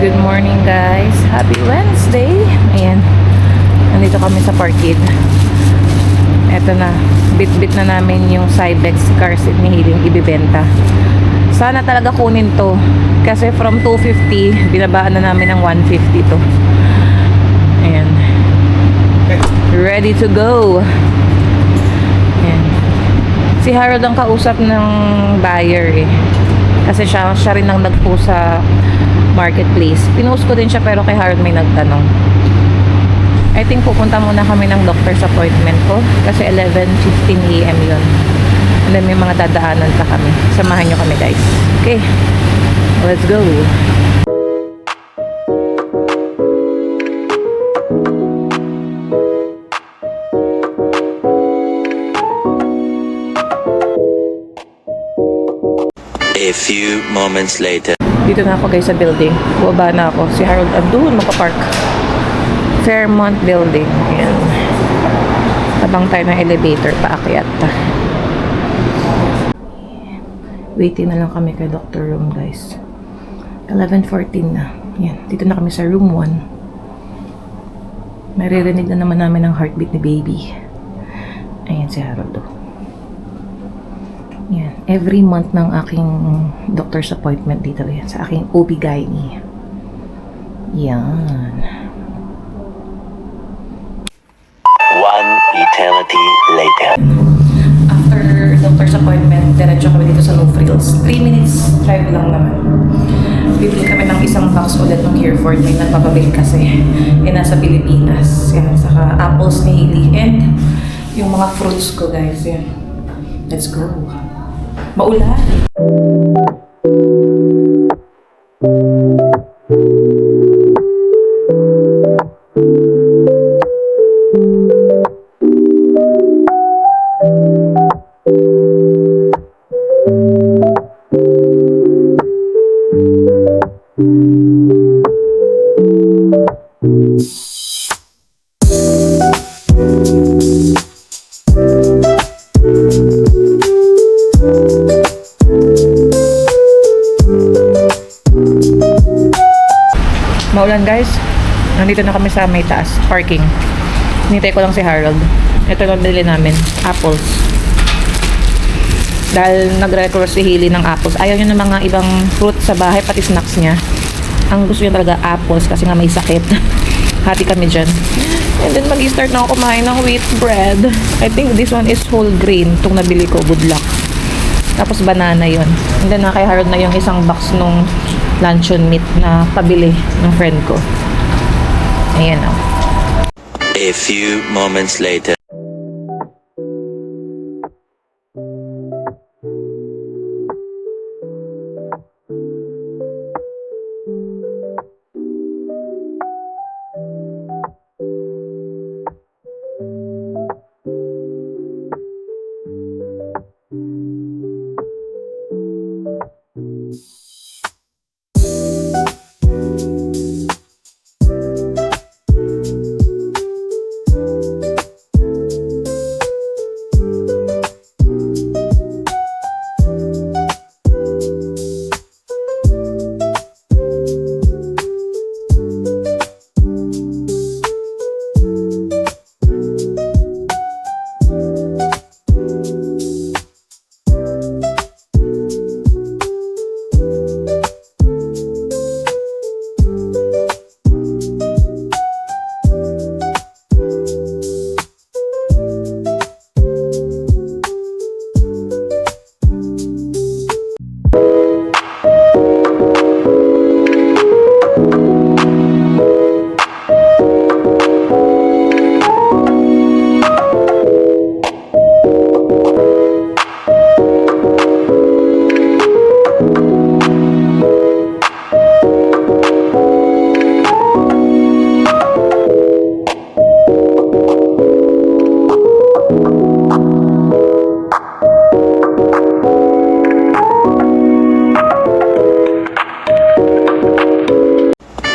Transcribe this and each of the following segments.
Good morning guys, happy Wednesday. Ayan, nandito kami sa Parkid. Eto na, bit-bit na namin yung Cybex car seat ni Healing ibibenta. Sana talaga kunin to kasi from 250 binabaan na namin ng 150 to. Ayan, ready to go. Ayan. Si Harold ang kausap ng buyer eh, kasi siya rin ang nagpo sa marketplace. Pinost ko din siya pero kay Harold may nagtanong. I think pupunta muna kami ng doctor's appointment ko kasi 11:15 AM yun. And then may mga dadaanan pa kami. Samahan nyo kami guys. Okay, let's go. A few moments later. Dito na ako guys sa building. Bumaba na ako. Si Harold andun makapark. Fairmont building. Ayan. Tabang tayo ng elevator paakyat. Waiting na lang kami kay Dr. Room guys. 11:14 na. Ayan. Dito na kami sa room 1. Maririnig na naman namin ang heartbeat ni baby. Ayan si Harold. Yan. Every month ng aking doctor's appointment dito yan. Sa aking OB-GYN. Yan. One eternity later. After doctor's appointment, diretso kami dito sa No Frills. 3 minutes drive lang naman. Bibili kami ng isang box ulit ng Hereford. May nagpapabili kasi. Nasa Pilipinas. Yan. Saka apples ni Hailey. And yung mga fruits ko guys. Yan. Let's go. Maulan. Maulan guys. Nandito na kami sa may taas parking. Hinintay ko lang si Harold. Ito lang bili namin, apples. Dahil nag-request si Hailey ng apples. Ayaw niya ng mga ibang fruit sa bahay, pati snacks niya. Ang gusto niya talaga apples kasi nga may sakit. Happy kami dyan. And then mag-start na ako kumain ng wheat bread. I think this one is whole grain. Itong nabili ko, good luck. Tapos banana yon. And then kay Harold na yung isang box nung luncheon meat na pabili ng friend ko. Ayan o. A few moments later.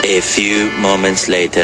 A few moments later.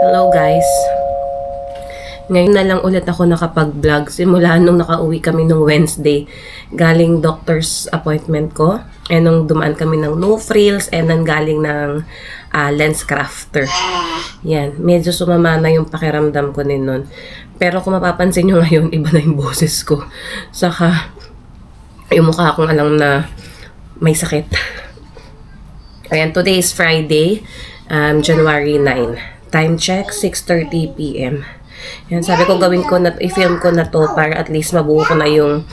Hello guys. Ngayon na lang ulit ako nakapag-vlog simula nung nakauwi kami nung Wednesday galing doctor's appointment ko. And nung dumaan kami ng no frills and then galing ng lens crafter. Yan, medyo sumama na yung pakiramdam ko din nun. Pero kung mapapansin nyo ngayon, iba na yung boses ko. Saka yung mukha akong alam na may sakit. Ayan, today is Friday, January 9. Time check, 6:30 p.m. Yan, sabi ko gawin ko na, i-film ko na to para at least mabuo ko na yung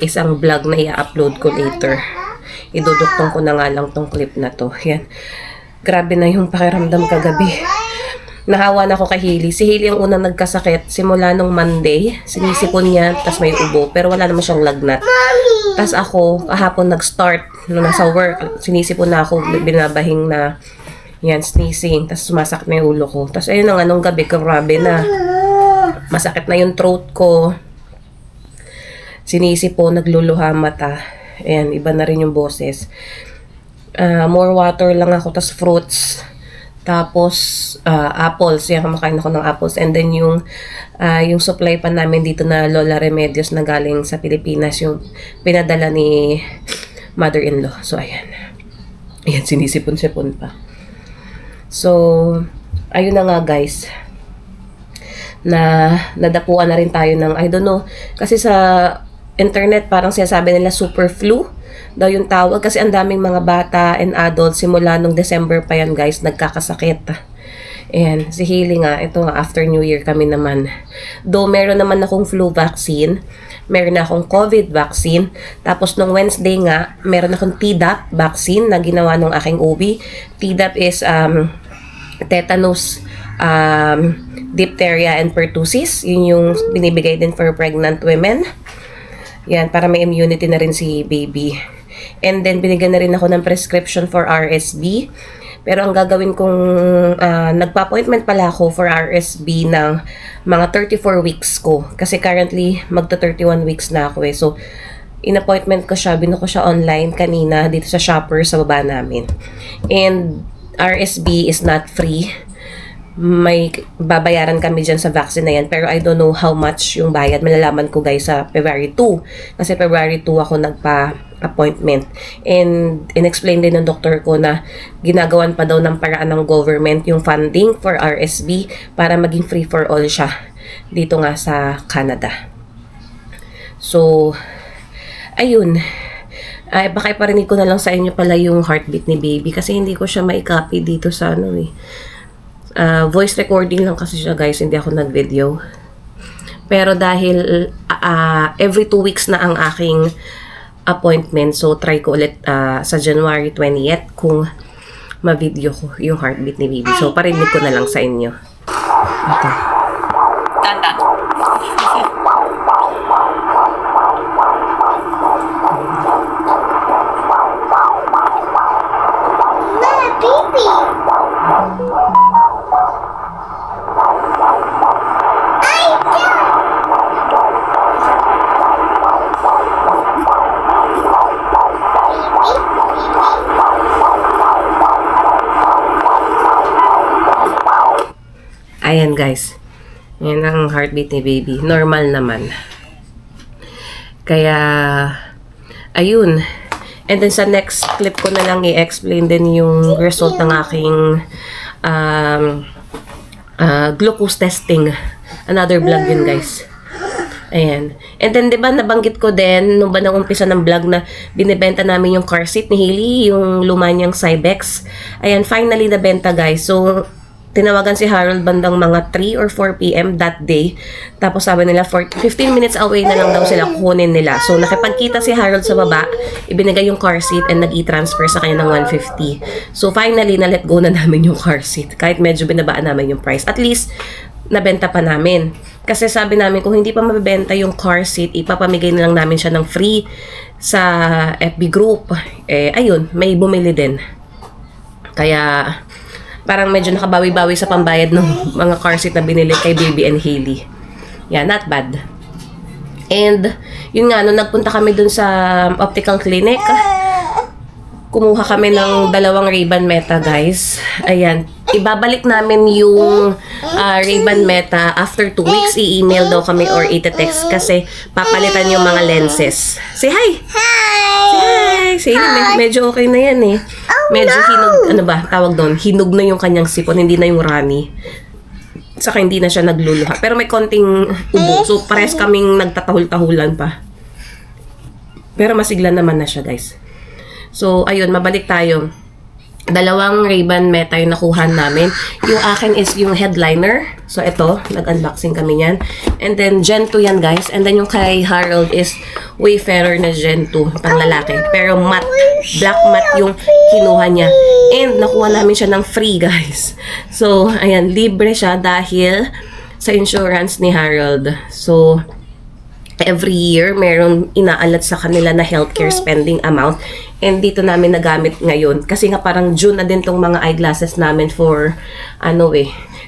isang vlog na i-upload ko later. Iduduktong ko na nga lang tong clip na to. Yan. Grabe na yung pakiramdam kagabi. nahawa na ako kay Hailey. Si Hailey ang unang nagkasakit simula nung Monday. Sinisipon niya, tas may ubo. Pero wala naman siyang lagnat. Tas ako, kahapon nag-start. Nung nasa work, sinisipon na ako, binabahing na yan, sneezing. Tas sumasakit na yung ulo ko. Tas ayun na nga, nung gabi, grabe na. Masakit na yung throat ko. Sinisipon, nagluluha mata. Ayan, iba na rin yung boses. More water lang ako, tas fruits. Tapos, apples. Yan, kumakain ako ng apples. And then, yung supply pa namin dito na Lola Remedios na galing sa Pilipinas, yung pinadala ni mother-in-law. So, ayan. Ayan, sinisipon-sipon pa. So, ayun na nga, guys. Nadapuan na rin tayo ng, I don't know, kasi sa internet, parang sinasabi nila super flu daw yung tawag kasi ang daming mga bata and adults simula nung December pa yan guys nagkakasakit. And si Hailey nga, ito nga after New Year kami naman. Though meron naman akong flu vaccine, meron akong COVID vaccine, tapos nung Wednesday nga, meron akong Tdap vaccine na ginawa ng aking OB. Tdap is tetanus, diphtheria and pertussis. Yun yung binibigay din for pregnant women. Yan, para may immunity na rin si baby. And then, binigyan na rin ako ng prescription for RSV. Pero ang gagawin kong, nagpa-appointment pala ako for RSV ng mga 34 weeks ko. Kasi currently, magto 31 weeks na ako eh. So, in-appointment ko siya, binuko siya online kanina dito sa Shopper sa baba namin. And RSV is not free. May babayaran kami dyan sa vaccine na yan. Pero I don't know how much yung bayad. Malalaman ko guys sa February 2. Kasi February 2 ako nagpa-appointment. And in-explain din ng doktor ko na ginagawan pa daw ng paraan ng government yung funding for RSV para maging free for all siya dito nga sa Canada. So, ayun. Ay, baka iparinig ko na lang sa inyo pala yung heartbeat ni baby kasi hindi ko siya mai-copy dito sa ano eh. Voice recording lang kasi siya guys, hindi ako nag-video. Pero dahil every 2 weeks na ang aking appointment, so try ko ulit sa January 20th kung ma-video ko yung heartbeat ni baby. So parinig ko na lang sa inyo. Ito. Tanda. Ayan guys. Yan ang heartbeat ni baby. Normal naman. Kaya, ayun. And then sa next clip ko na lang i-explain din yung result ng aking glucose testing. Another vlog yun guys. Ayan. And then, di ba, nabanggit ko din, nung ba nang umpisa ng vlog na binibenta namin yung car seat ni Hailey, yung luma niyang Cybex. Ayan, finally nabenta guys. So, tinawagan si Harold bandang mga 3 or 4 p.m. that day. Tapos sabi nila, 15 minutes away na lang daw sila kukunin nila. So, nakipagkita si Harold sa baba, ibinigay yung car seat and nag-i-transfer sa kanya ng 150. So, finally, na-let go na namin yung car seat. Kahit medyo binabaan namin yung price. At least, nabenta pa namin. Kasi sabi namin, kung hindi pa mabibenta yung car seat, ipapamigay na lang namin siya ng free sa FB group. Eh, ayun, may bumili din. Kaya, parang medyo nakabawi-bawi sa pambayad ng mga car seat na binili kay baby and Hailey. Yeah, not bad. And, yun nga, nung nagpunta kami dun sa optical clinic, kumuha kami ng 2 Ray-Ban Meta, guys. Ayan. Ibabalik namin yung Ray-Ban Meta after 2 weeks. I-email daw kami or i-text kasi papalitan yung mga lenses. Say hi! Hi! Say hi! Medyo okay na yan eh. Medyo hinog, ano ba, tawag doon, hinog na yung kanyang sipon, hindi na yung runny. Saka hindi na siya nagluluha. Pero may konting ubo. So, pares kaming nagtatahul-tahulan pa. Pero masigla naman na siya, guys. So, ayun, mabalik tayo. Dalawang Ray-Ban Meta yung nakuha namin. Yung akin is yung headliner. So, ito. Nag-unboxing kami yan. And then, Gen 2 yan, guys. And then, yung kay Harold is Wayfarer na Gen 2. Pang lalaki. Pero matte. Black matte yung kinuha niya. And, nakuha namin siya ng free, guys. So, ayan. Libre siya dahil sa insurance ni Harold. So, every year, meron inaalat sa kanila na healthcare spending amount. And dito namin nagamit ngayon. Kasi nga parang June na din tong mga eyeglasses namin for,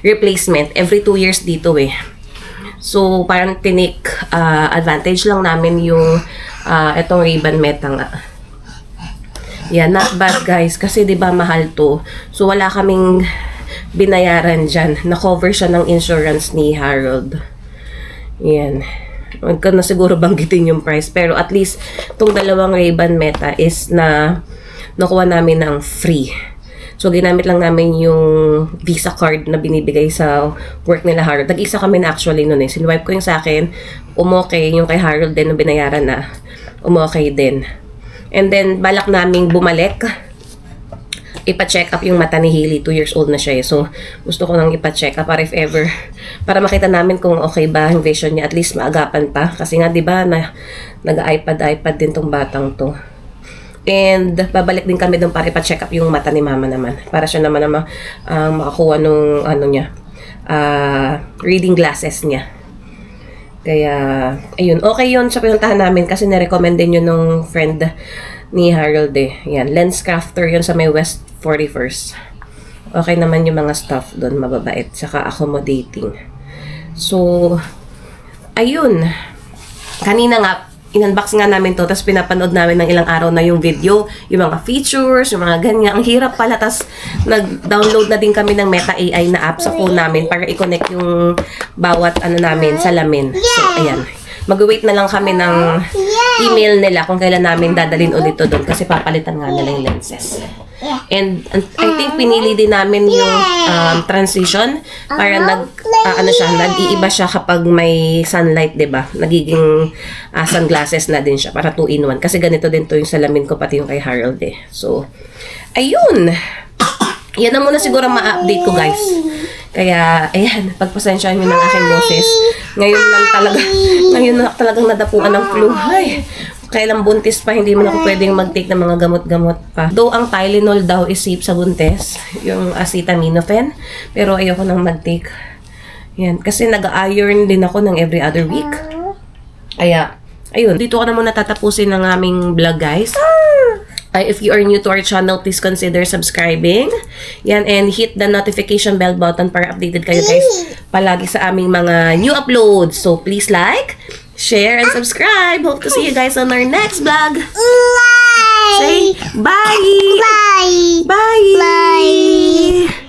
replacement. Every 2 years dito So, parang tinik advantage lang namin yung itong Ray-Ban Meta nga. Yeah, not bad guys. Kasi 'di ba mahal to. So, wala kaming binayaran dyan. Na-cover siya ng insurance ni Harold. Yan. Huwag ka na siguro banggitin yung price. Pero at least, itong dalawang Ray-Ban Meta is na nakuha namin ng free. So, ginamit lang namin yung Visa card na binibigay sa work nila Harold. Nag-isa kami na actually nun Sinwipe ko yung sa akin. Umokay. Yung kay Harold din na binayaran na. Umokay din. And then, balak naming bumalik. Ipa-check up yung mata ni Hailey. 2 years old na siya So, gusto ko nang ipa-check up para if ever. Para makita namin kung okay ba yung vision niya. At least maagapan pa. Kasi nga, di ba, nag-iPad din tong batang to. And, babalik din kami doon para ipa-check up yung mata ni mama naman. Para siya naman makakuha nung, reading glasses niya. Kaya, ayun. Okay yun sa pinuntahan namin kasi nirecommend din yun nung friend ni Harold Yan, LensCrafter yun sa may West 41st. Okay naman yung mga stuff doon, mababait, saka accommodating. So, ayun. Kanina nga, in-unbox nga namin to, tapos pinapanood namin ng ilang araw na yung video, yung mga features, yung mga ganyan. Ang hirap pala, tapos nag-download na din kami ng Meta AI na app sa phone namin para i-connect yung bawat namin, salamin. So, ayan. Mag-wait na lang kami ng email nila kung kailan namin dadalhin ulit to doon kasi papalitan nga nila yung lenses. And I think pinili din namin yung transition para nag-iiba siya kapag may sunlight, 'di ba? Nagiging sunglasses na din siya para 2-in-1 kasi ganito din to yung salamin ko pati yung kay Harold So, ayun. Yan na muna siguro ma-update ko, guys. Kaya, ayan, pagpasensyahan nyo ng aking boses. Ngayon na talagang nadapuan ng flu. Ay, kailang buntis pa, hindi mo na ako pwedeng mag-take ng mga gamot-gamot pa. Though, ang Tylenol daw is safe sa buntis, yung acetaminophen. Pero ayoko nang mag-take. Yan, kasi nag-iron din ako ng every other week. Kaya, ayun, dito ko na muna tatapusin ng aming vlog, guys. If you are new to our channel, please consider subscribing. Yan, and hit the notification bell button para updated kayo guys palagi sa aming mga new uploads. So, please like, share, and subscribe. Hope to see you guys on our next vlog. Say bye! Bye! Bye! Bye!